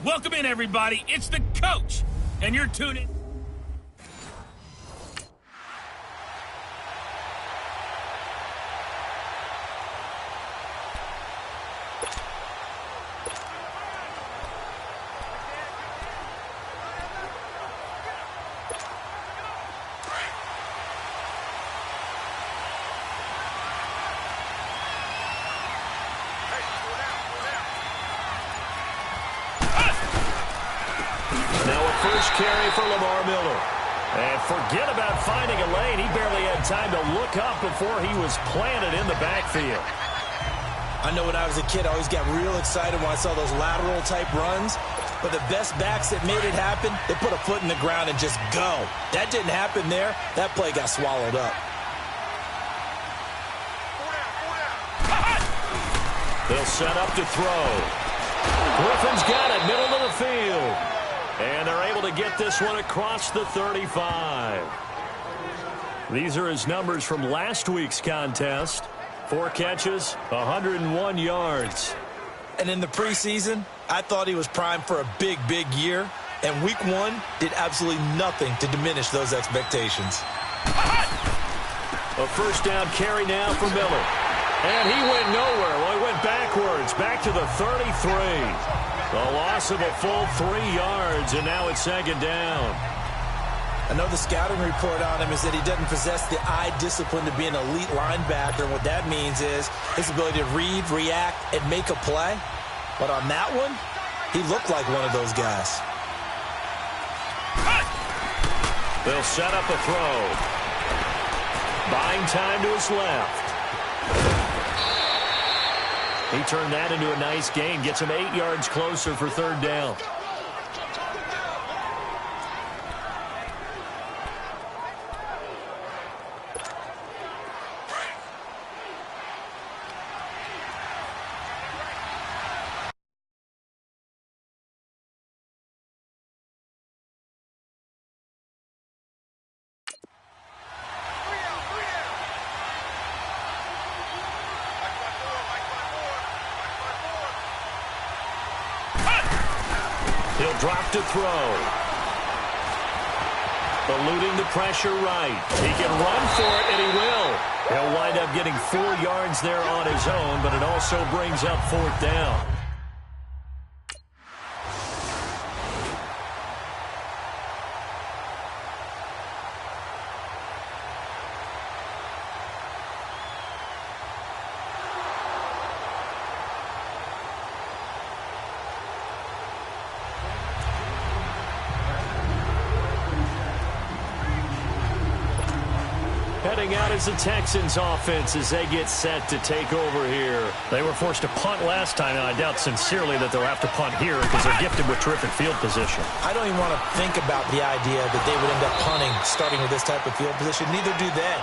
Welcome in, everybody. It's the coach, and you're tuning. First carry for Lamar Miller. And forget about finding a lane. He barely had time to look up before he was planted in the backfield. I know when I was a kid, I always got real excited when I saw those lateral-type runs. But the best backs that made it happen, they put a foot in the ground and just go. That didn't happen there. That play got swallowed up. They'll set up to throw. Griffin's got it, middle of the field. And they're able to get this one across the 35. These are his numbers from last week's contest. 4 catches, 101 yards. And in the preseason, I thought he was primed for a big, big year. And week 1 did absolutely nothing to diminish those expectations. A first down carry now for Miller. And he went nowhere. Well, he went backwards, back to the 33. A loss of a full 3 yards, and now it's second down. I know the scouting report on him is that he doesn't possess the eye discipline to be an elite linebacker. And what that means is his ability to read, react, and make a play. But on that one, he looked like one of those guys. They'll set up a throw. Buying time to his left. He turned that into a nice gain. Gets him 8 yards closer for third down. He'll drop to throw. Eluding the pressure right. He can run for it, and he will. He'll wind up getting 4 yards there on his own, but it also brings up fourth down. Heading out is the Texans offense as they get set to take over here. They were forced to punt last time, and I doubt sincerely that they'll have to punt here because they're gifted with terrific field position. I don't even want to think about the idea that they would end up punting starting with this type of field position. Neither do they.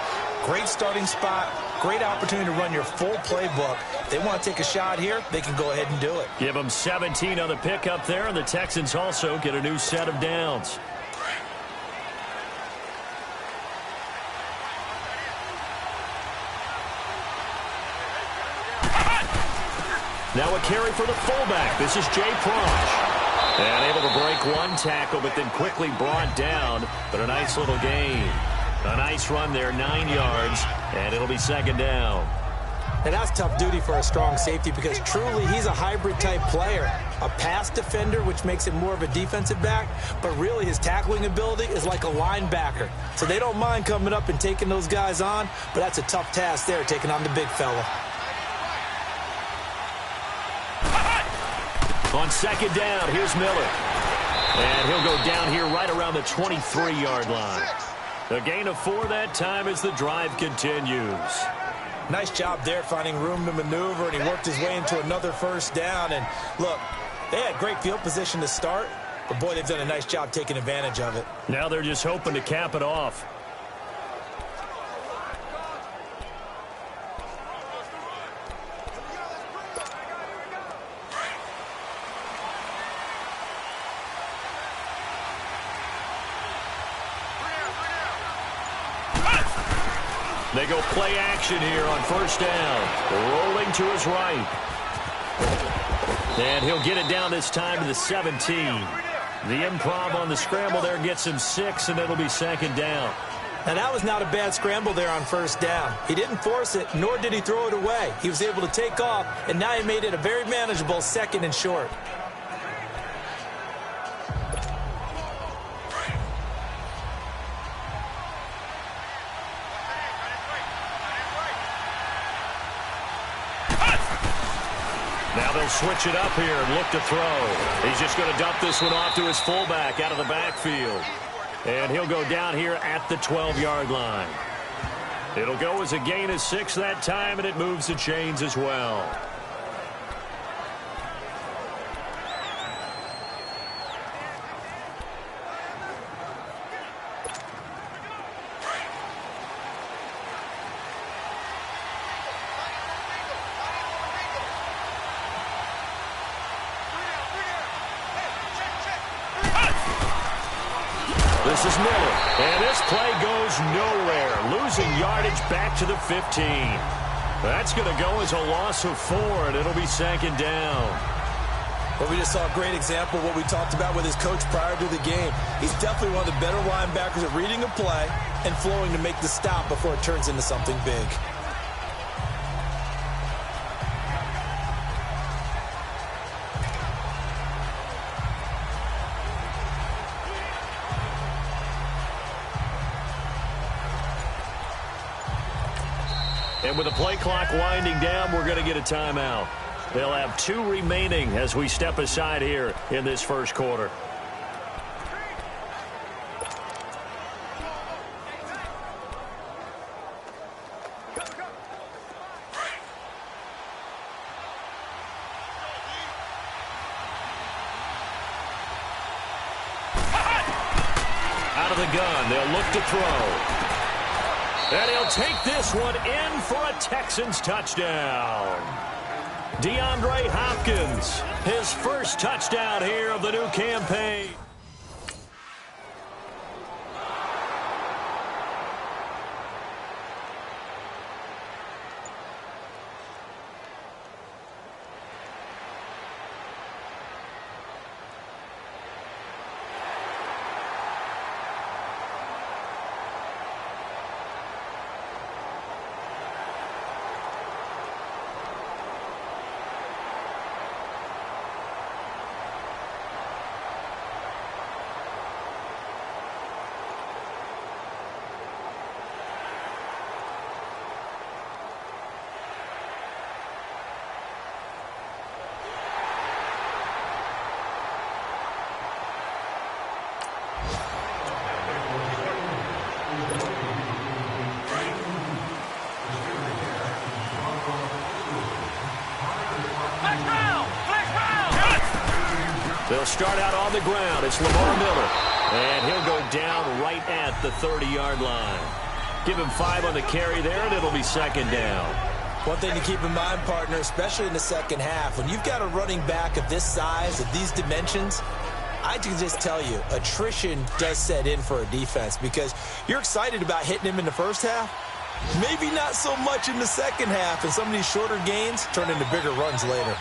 Great starting spot, great opportunity to run your full playbook. If they want to take a shot here, they can go ahead and do it. Give them 17 on the pickup there, and the Texans also get a new set of downs. Now a carry for the fullback. This is Jay Prosch. And able to break one tackle, but then quickly brought down. But a nice little gain. A nice run there, 9 yards. And it'll be second down. And that's tough duty for a strong safety because truly he's a hybrid-type player. A pass defender, which makes him more of a defensive back. But really his tackling ability is like a linebacker. So they don't mind coming up and taking those guys on. But that's a tough task there, taking on the big fella. On second down, here's Miller. And he'll go down here right around the 23-yard line. A gain of 4 that time as the drive continues. Nice job there finding room to maneuver, and he worked his way into another first down. And look, they had great field position to start, but boy, they've done a nice job taking advantage of it. Now they're just hoping to cap it off. They go play action here on first down. Rolling to his right. And he'll get it down this time to the 17. The improv on the scramble there gets him 6, and it'll be second down. And that was not a bad scramble there on first down. He didn't force it, nor did he throw it away. He was able to take off, and now he made it a very manageable 2nd and short. Now they'll switch it up here and look to throw. He's just going to dump this one off to his fullback out of the backfield. And he'll go down here at the 12-yard line. It'll go as a gain of 6 that time, and it moves the chains as well. This is Miller, and this play goes nowhere, losing yardage back to the 15. That's going to go as a loss of 4, and it'll be 2nd down. Well, we just saw a great example of what we talked about with his coach prior to the game. He's definitely one of the better linebackers at reading a play and flowing to make the stop before it turns into something big. And with the play clock winding down, we're going to get a timeout. They'll have 2 remaining as we step aside here in this first quarter. Out of the gun, they'll look to throw. And he'll take this one in for a Texans touchdown. DeAndre Hopkins, his first touchdown here of the new campaign. They'll start out on the ground. It's Lamar Miller. And he'll go down right at the 30-yard line. Give him 5 on the carry there, and it'll be 2nd down. One thing to keep in mind, partner, especially in the second half, when you've got a running back of this size, of these dimensions, I can just tell you, attrition does set in for a defense because you're excited about hitting him in the first half. Maybe not so much in the second half, and some of these shorter gains turn into bigger runs later.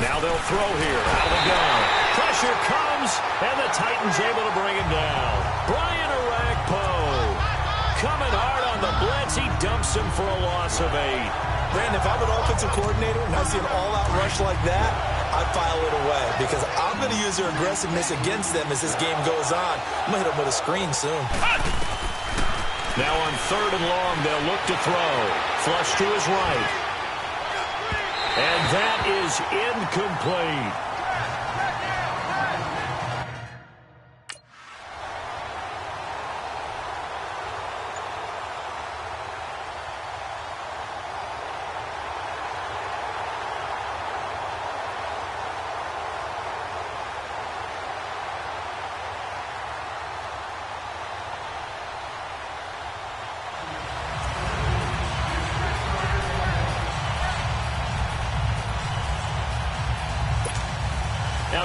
Now they'll throw here out of the gun. Pressure comes, and the Titans able to bring him down. Brian Orakpo coming hard on the blitz. He dumps him for a loss of 8. Brandon, if I'm an offensive coordinator and I see an all-out rush like that, I file it away because I'm going to use their aggressiveness against them as this game goes on. I'm going to hit them with a screen soon. Now on 3rd and long, they'll look to throw. Flush to his right. And that is incomplete.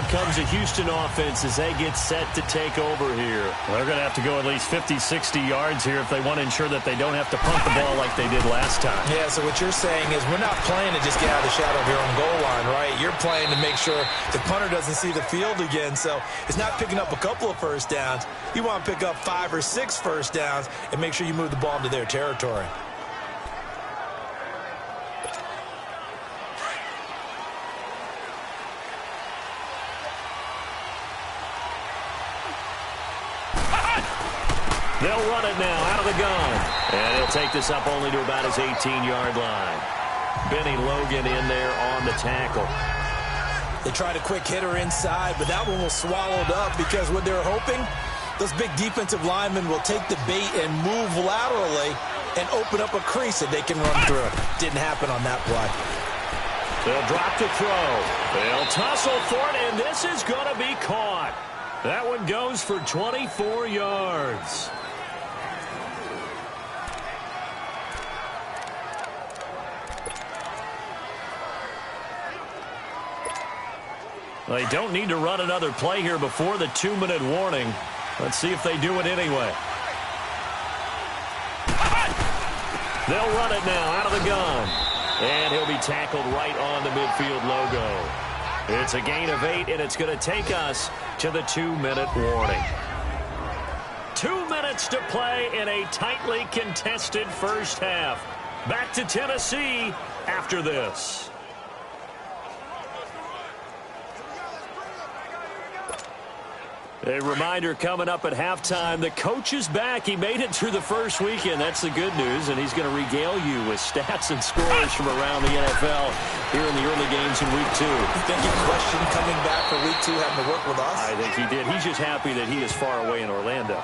out comes the Houston offense as they get set to take over here. They're going to have to go at least 50, 60 yards here if they want to ensure that they don't have to punt the ball like they did last time. Yeah, so what you're saying is we're not playing to just get out of the shadow of your own goal line, right? You're playing to make sure the punter doesn't see the field again. So it's not picking up a couple of first downs. You want to pick up 5 or 6 first downs and make sure you move the ball into their territory. They'll run it now out of the gun. And he'll take this up only to about his 18-yard line. Benny Logan in there on the tackle. They tried a quick hitter inside, but that one was swallowed up because what they're hoping, those big defensive linemen will take the bait and move laterally and open up a crease that they can run through. Didn't happen on that play. They'll drop to throw. They'll tussle for it, and this is going to be caught. That one goes for 24 yards. They don't need to run another play here before the 2-minute warning. Let's see if they do it anyway. They'll run it now out of the gun. And he'll be tackled right on the midfield logo. It's a gain of 8, and it's going to take us to the 2-minute warning. 2 minutes to play in a tightly contested first half. Back to Tennessee after this. A reminder coming up at halftime, the coach is back. He made it through the first weekend. That's the good news, and he's going to regale you with stats and scores from around the NFL here in the early games in Week 2. You think he questioned coming back for Week 2 having to work with us? I think he did. He's just happy that he is far away in Orlando.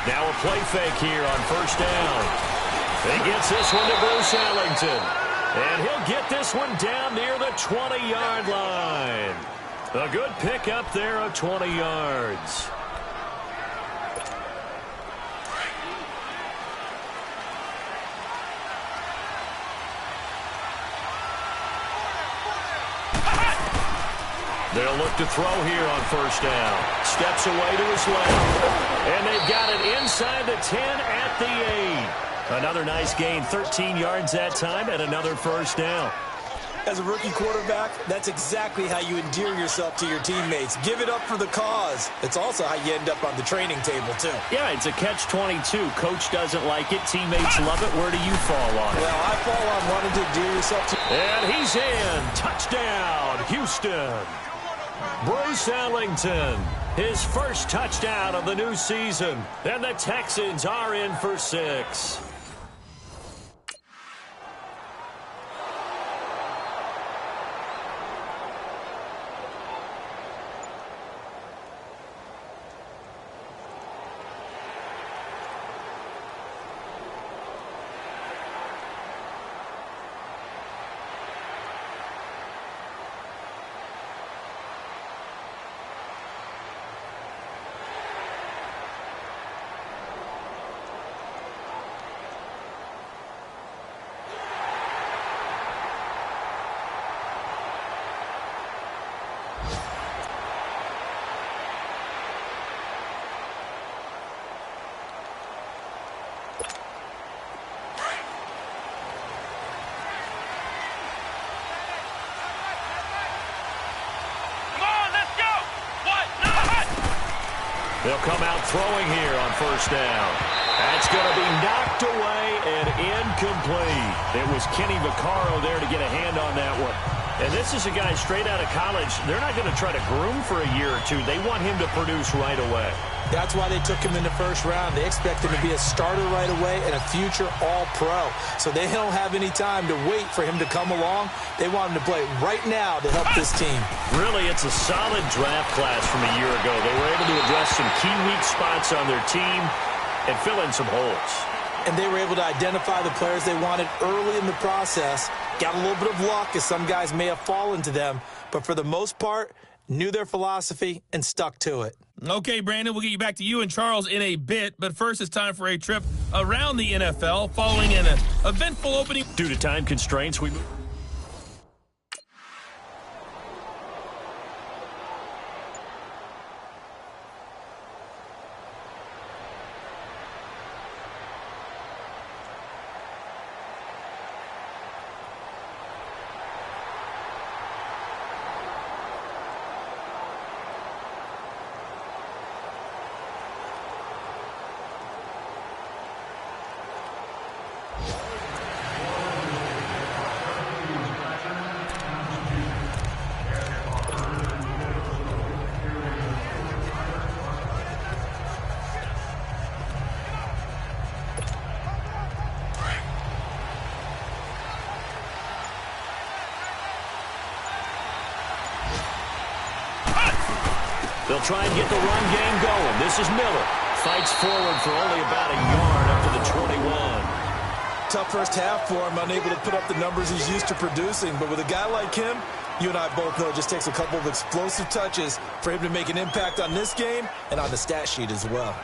Now a play fake here on first down. He gets this one to Bruce Ellington. And he'll get this one down near the 20-yard line. A good pickup there of 20 yards. They'll look to throw here on first down. Steps away to his left. And they've got it inside the 10 at the 8. Another nice gain, 13 yards that time, and another first down. As a rookie quarterback, that's exactly how you endear yourself to your teammates. Give it up for the cause. It's also how you end up on the training table, too. Yeah, it's a catch-22. Coach doesn't like it. Teammates love it. Where do you fall on it? Well, I fall on wanting to endear yourself to... And he's in. Touchdown, Houston. Bruce Ellington, his first touchdown of the new season. And the Texans are in for 6. They'll come out throwing here on first down. That's going to be knocked away and incomplete. It was Kenny Vaccaro there to get a hand on that one. And this is a guy straight out of college. They're not going to try to groom for a year or two. They want him to produce right away. That's why they took him in the first round. They expect him to be a starter right away and a future all-pro. So they don't have any time to wait for him to come along. They want him to play right now to help this team. Really, it's a solid draft class from a year ago. They were able to address some key weak spots on their team and fill in some holes. and they were able to identify the players they wanted early in the process. Got a little bit of luck, as some guys may have fallen to them, but for the most part, knew their philosophy and stuck to it. Okay, Brandon, we'll get you back to you and Charles in a bit, but first it's time for a trip around the NFL following an eventful opening. Due to time constraints, we move. They'll try and get the run game going. This is Miller. Fights forward for only about a yard up to the 21. Tough first half for him, unable to put up the numbers he's used to producing. But with a guy like him, you and I both know it just takes a couple of explosive touches for him to make an impact on this game and on the stat sheet as well.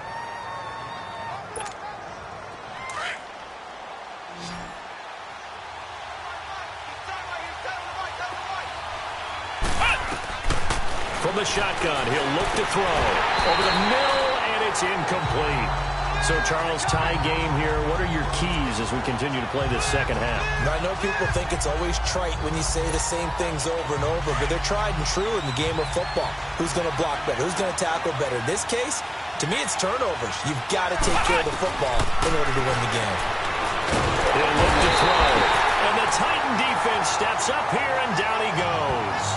From the shotgun, he'll look to throw. Over the middle, and it's incomplete. So, Charles, tie game here. What are your keys as we continue to play this second half? Now, I know people think it's always trite when you say the same things over and over, but they're tried and true in the game of football. Who's going to block better? Who's going to tackle better? In this case, to me, it's turnovers. You've got to take care of the football in order to win the game. He'll look to throw. And the Titan defense steps up here, and down he goes.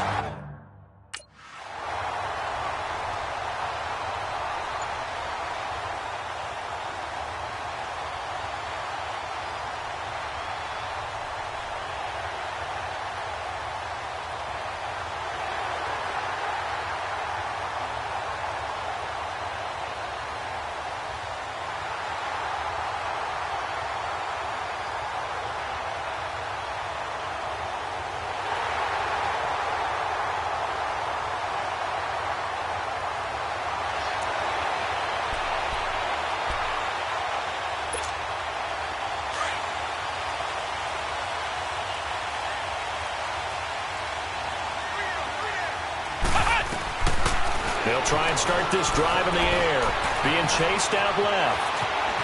They'll try and start this drive in the air. Being chased out left.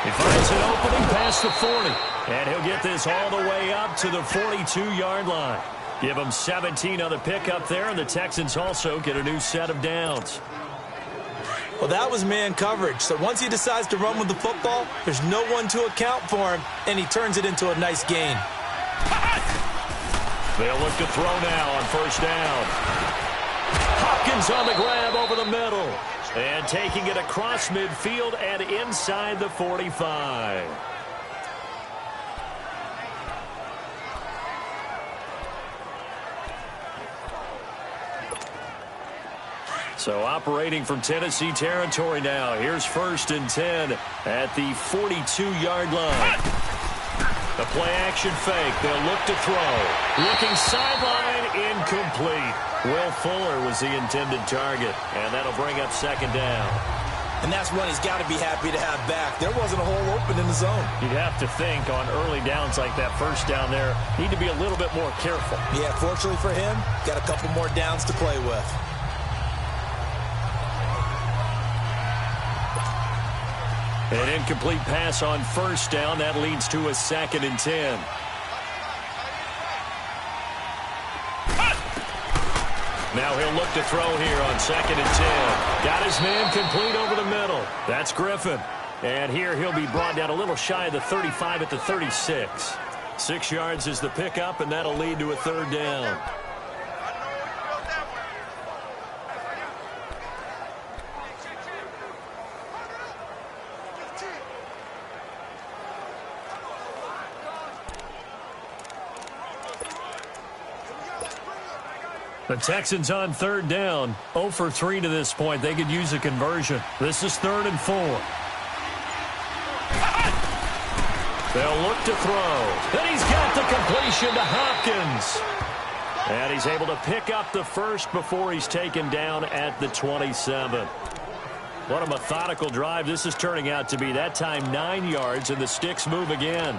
He finds an opening past the 40. And he'll get this all the way up to the 42-yard line. Give him 17 on the pickup there, and the Texans also get a new set of downs. Well, that was man coverage. So once he decides to run with the football, there's no one to account for him, and he turns it into a nice gain. They'll look to throw now on first down. Hopkins on the grab over the middle. And taking it across midfield and inside the 45. So operating from Tennessee territory now. Here's 1st and 10 at the 42-yard line. The play-action fake. They'll look to throw. Looking sideline, incomplete. Will Fuller was the intended target, and that'll bring up 2nd down. And that's one he's got to be happy to have back. There wasn't a hole open in the zone. You'd have to think on early downs like that first down there, need to be a little bit more careful. Yeah, fortunately for him, got a couple more downs to play with. An incomplete pass on first down. That leads to a 2nd and 10. Now he'll look to throw here on 2nd and 10. Got his man complete over the middle. That's Griffin. And here he'll be brought down a little shy of the 35 at the 36. 6 yards is the pickup, and that'll lead to a 3rd down. The Texans on 3rd down, 0 for 3 to this point. They could use a conversion. This is 3rd and 4. They'll look to throw. And he's got the completion to Hopkins. And he's able to pick up the first before he's taken down at the 27. What a methodical drive this is turning out to be. That time 9 yards, and the sticks move again.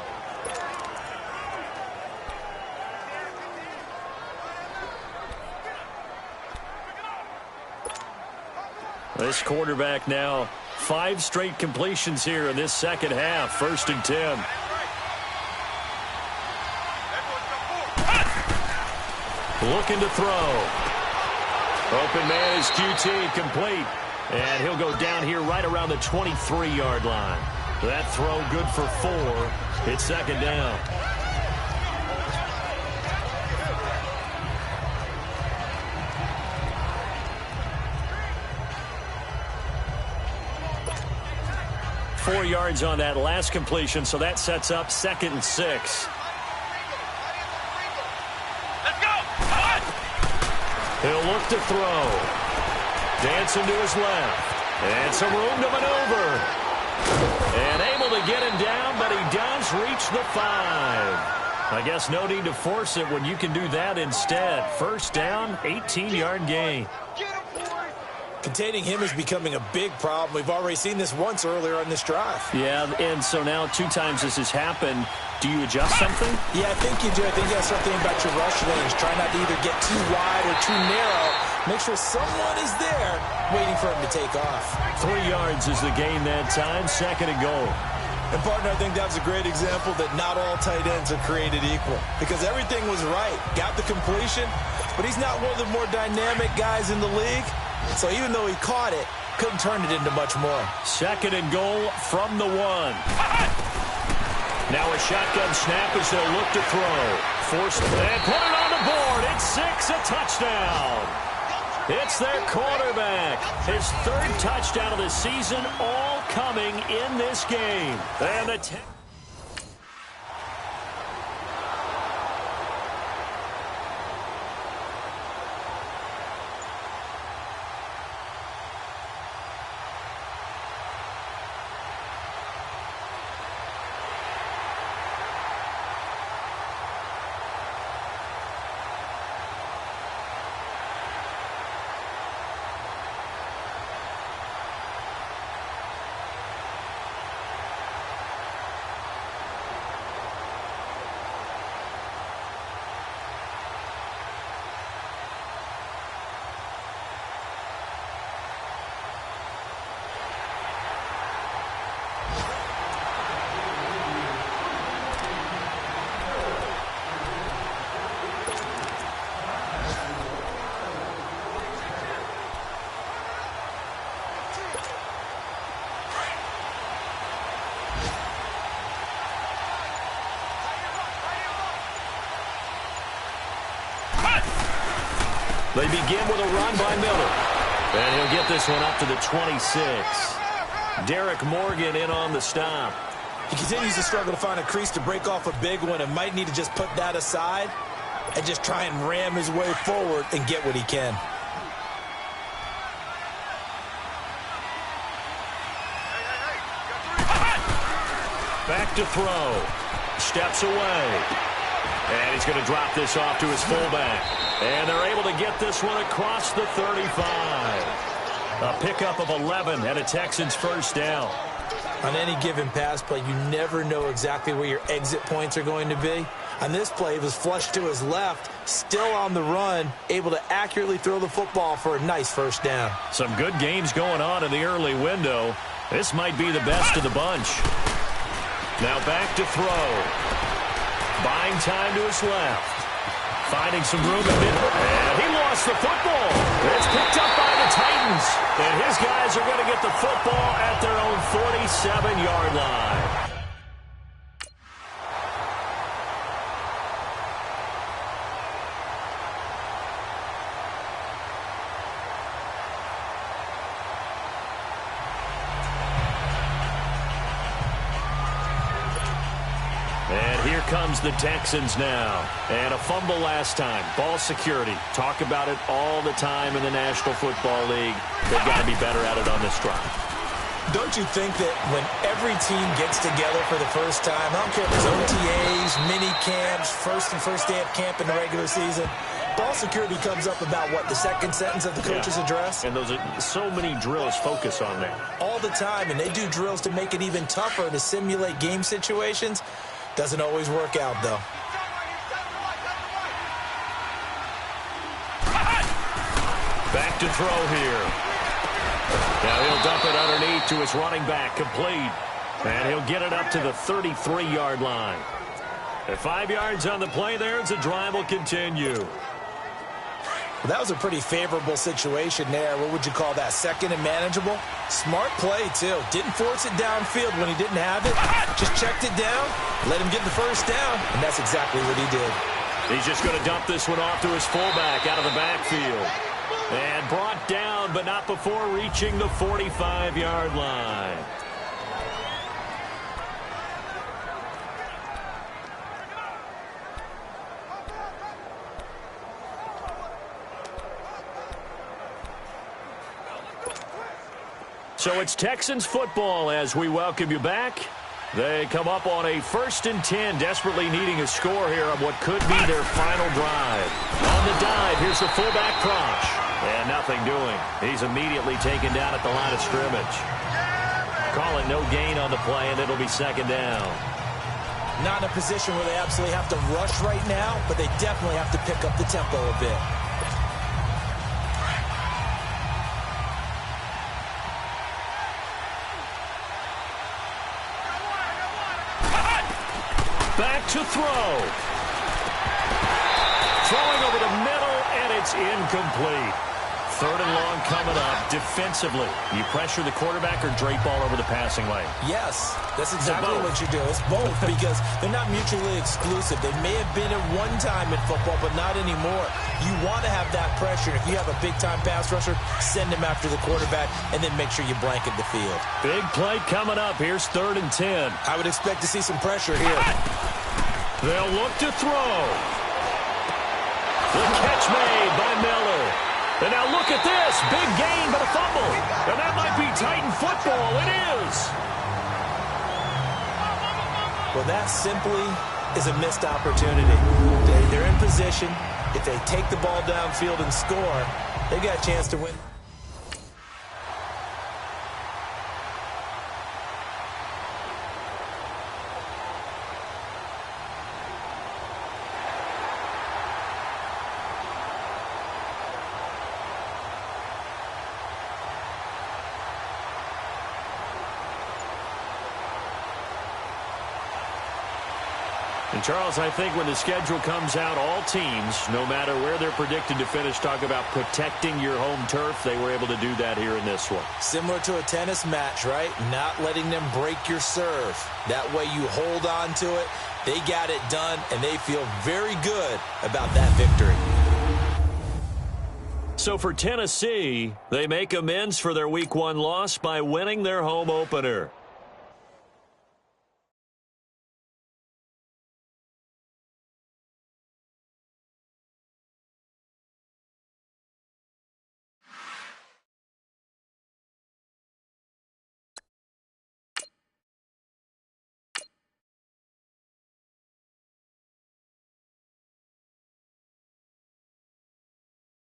This quarterback now 5 straight completions here in this second half. 1st and 10. Looking to throw. Open man is QT, complete. And he'll go down here right around the 23-yard line. That throw good for 4. It's second down. Four yards on that last completion, so that sets up 2nd and 6. He'll look to throw. Dancing to his left. And some room to maneuver. And able to get him down, but he does reach the 5. I guess no need to force it when you can do that instead. 1st down, 18-yard gain. Containing him is becoming a big problem. We've already seen this once earlier on this drive. Yeah, and so now 2 times this has happened. Do you adjust something? Yeah, I think you do. I think you have something about your rush lanes. Try not to either get too wide or too narrow. Make sure someone is there waiting for him to take off. 3 yards is the gain that time. 2nd and goal. And, partner, I think that's a great example that not all tight ends are created equal. Because everything was right. Got the completion, but he's not one of the more dynamic guys in the league. So even though he caught it, couldn't turn it into much more. 2nd and goal from the 1. Now a shotgun snap as they'll look to throw. Forced and put it on the board. It's 6, a touchdown. It's their quarterback. His 3rd touchdown of the season, all coming in this game. And the They begin with a run by Miller. And he'll get this one up to the 26. Derek Morgan in on the stop. He continues to struggle to find a crease to break off a big one and might need to just put that aside and just try and ram his way forward and get what he can. Back to throw. Steps away. And he's going to drop this off to his fullback. And they're able to get this one across the 35. A pickup of 11 and a Texans 1st down. On any given pass play, you never know exactly where your exit points are going to be. On this play, it was flushed to his left, still on the run, able to accurately throw the football for a nice 1st down. Some good games going on in the early window. This might be the best of the bunch. Now back to throw. Buying time to his left. Finding some room in mid. And he lost the football. It's picked up by the Titans. And his guys are going to get the football at their own 47-yard line. And here comes the Texans now. And a fumble last time. Ball security. Talk about it all the time in the National Football League. They've got to be better at it on this drive. Don't you think that when every team gets together for the first time, I don't care if it's OTAs, mini camps, first day of camp in the regular season, ball security comes up about, what, the second sentence of the coach's address? And those are so many drills focus on that. All the time, and they do drills to make it even tougher to simulate game situations. Doesn't always work out, though. Back to throw here. Now he'll dump it underneath to his running back, complete. And he'll get it up to the 33-yard line. At 5 yards on the play there, as the drive will continue. Well, that was a pretty favorable situation there. What would you call that? Second and manageable? Smart play, too. Didn't force it downfield when he didn't have it. Just checked it down, let him get the first down, and that's exactly what he did. He's just going to dump this one off to his fullback out of the backfield. And brought down, but not before reaching the 45-yard line. So it's Texans football as we welcome you back. They come up on a 1st and 10, desperately needing a score here on what could be their final drive. On the dive, here's the fullback crunch. And nothing doing. He's immediately taken down at the line of scrimmage. Call it no gain on the play, and it'll be second down. Not in a position where they absolutely have to rush right now, but they definitely have to pick up the tempo a bit. Back to throw. Throwing over the middle, and it's incomplete. 3rd and long coming up. Defensively, you pressure the quarterback or drape all over the passing lane? Yes, that's exactly what you do. It's both because they're not mutually exclusive. They may have been at one time in football, but not anymore. You want to have that pressure. If you have a big-time pass rusher, send him after the quarterback, and then make sure you blanket the field. Big play coming up. Here's 3rd and 10. I would expect to see some pressure here. They'll look to throw. The catch made by Miller. And now look at this. Big gain, but a fumble. And that might be Titan football. It is. Well, that simply is a missed opportunity. They're in position. If they take the ball downfield and score, they got a chance to win. And, Charles, I think when the schedule comes out, all teams, no matter where they're predicted to finish, talk about protecting your home turf. They were able to do that here in this one. Similar to a tennis match, right? Not letting them break your serve. That way you hold on to it. They got it done, and they feel very good about that victory. So for Tennessee, they make amends for their Week 1 loss by winning their home opener.